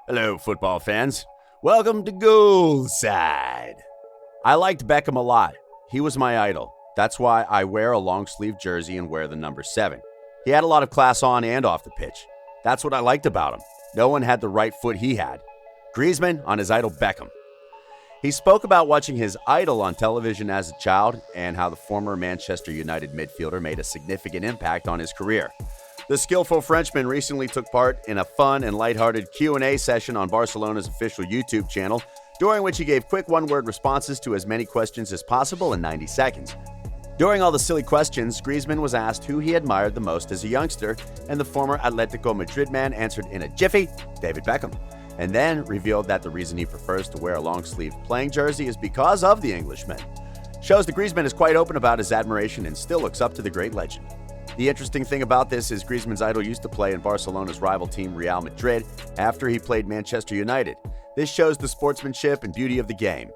Hello, football fans. Welcome to GOALSIDE. I liked Beckham a lot. He was my idol. That's why I wear a long-sleeve jersey and wear the number 7. He had a lot of class on and off the pitch. That's what I liked about him. No one had the right foot he had. Griezmann on his idol Beckham. He spoke about watching his idol on television as a child and how the former Manchester United midfielder made a significant impact on his career. The skillful Frenchman recently took part in a fun and lighthearted Q&A session on Barcelona's official YouTube channel, during which he gave quick one-word responses to as many questions as possible in 90 seconds. During all the silly questions, Griezmann was asked who he admired the most as a youngster, and the former Atletico Madrid man answered in a jiffy, David Beckham, and then revealed that the reason he prefers to wear a long-sleeved playing jersey is because of the Englishman. Shows that Griezmann is quite open about his admiration and still looks up to the great legend. The interesting thing about this is Griezmann's idol used to play in Barcelona's rival team Real Madrid after he played Manchester United. This shows the sportsmanship and beauty of the game.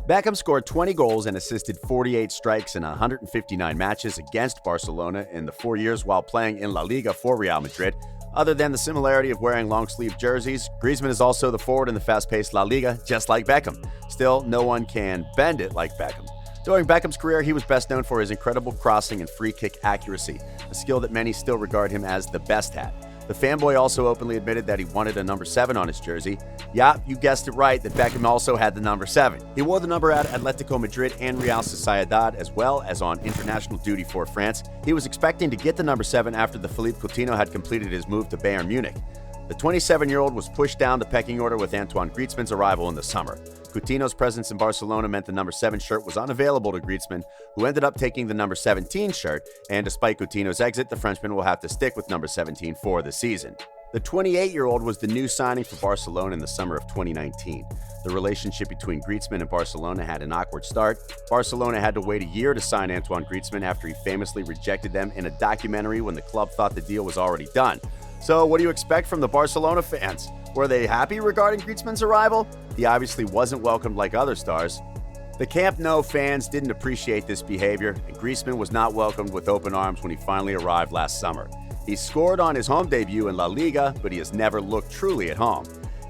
Beckham scored 20 goals and assisted 48 strikes in 159 matches against Barcelona in the 4 years while playing in La Liga for Real Madrid. Other than the similarity of wearing long-sleeve jerseys, Griezmann is also the forward in the fast-paced La Liga, just like Beckham. Still, no one can bend it like Beckham. During Beckham's career, he was best known for his incredible crossing and free kick accuracy, a skill that many still regard him as the best at. The fanboy also openly admitted that he wanted a number 7 on his jersey. Yeah, you guessed it right, that Beckham also had the number 7. He wore the number at Atletico Madrid and Real Sociedad, as well as on international duty for France. He was expecting to get the number 7 after the Philippe Coutinho had completed his move to Bayern Munich. The 27-year-old was pushed down the pecking order with Antoine Griezmann's arrival in the summer. Coutinho's presence in Barcelona meant the number 7 shirt was unavailable to Griezmann, who ended up taking the number 17 shirt, and despite Coutinho's exit, the Frenchman will have to stick with number 17 for the season. The 28-year-old was the new signing for Barcelona in the summer of 2019. The relationship between Griezmann and Barcelona had an awkward start. Barcelona had to wait a year to sign Antoine Griezmann after he famously rejected them in a documentary when the club thought the deal was already done. So what do you expect from the Barcelona fans? Were they happy regarding Griezmann's arrival? He obviously wasn't welcomed like other stars. The Camp Nou fans didn't appreciate this behavior, and Griezmann was not welcomed with open arms when he finally arrived last summer. He scored on his home debut in La Liga, but he has never looked truly at home.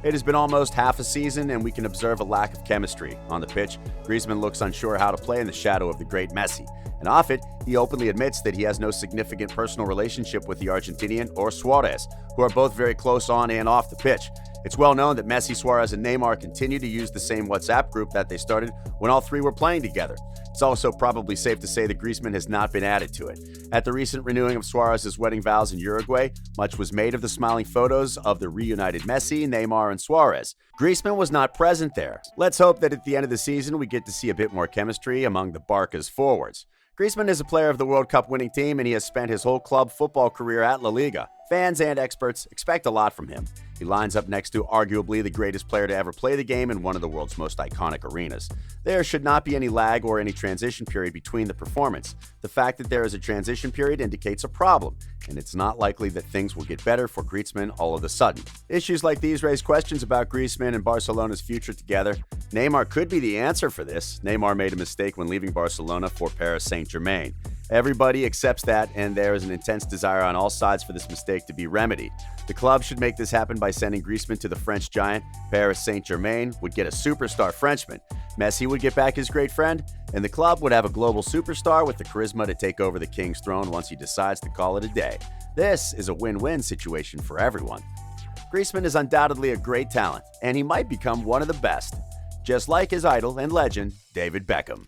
It has been almost half a season, and we can observe a lack of chemistry. On the pitch, Griezmann looks unsure how to play in the shadow of the great Messi. And off it, he openly admits that he has no significant personal relationship with the Argentinian or Suarez, who are both very close on and off the pitch. It's well known that Messi, Suarez, and Neymar continue to use the same WhatsApp group that they started when all three were playing together. It's also probably safe to say that Griezmann has not been added to it. At the recent renewing of Suarez's wedding vows in Uruguay, much was made of the smiling photos of the reunited Messi, Neymar, and Suarez. Griezmann was not present there. Let's hope that at the end of the season we get to see a bit more chemistry among the Barca's forwards. Griezmann is a player of the World Cup winning team, and he has spent his whole club football career at La Liga. Fans and experts expect a lot from him. He lines up next to arguably the greatest player to ever play the game in one of the world's most iconic arenas. There should not be any lag or any transition period between the performance. The fact that there is a transition period indicates a problem, and it's not likely that things will get better for Griezmann all of a sudden. Issues like these raise questions about Griezmann and Barcelona's future together. Neymar could be the answer for this. Neymar made a mistake when leaving Barcelona for Paris Saint-Germain. Everybody accepts that, and there is an intense desire on all sides for this mistake to be remedied. The club should make this happen by sending Griezmann to the French giant. Paris Saint-Germain would get a superstar Frenchman. Messi would get back his great friend, and the club would have a global superstar with the charisma to take over the king's throne once he decides to call it a day. This is a win-win situation for everyone. Griezmann is undoubtedly a great talent, and he might become one of the best, just like his idol and legend, David Beckham.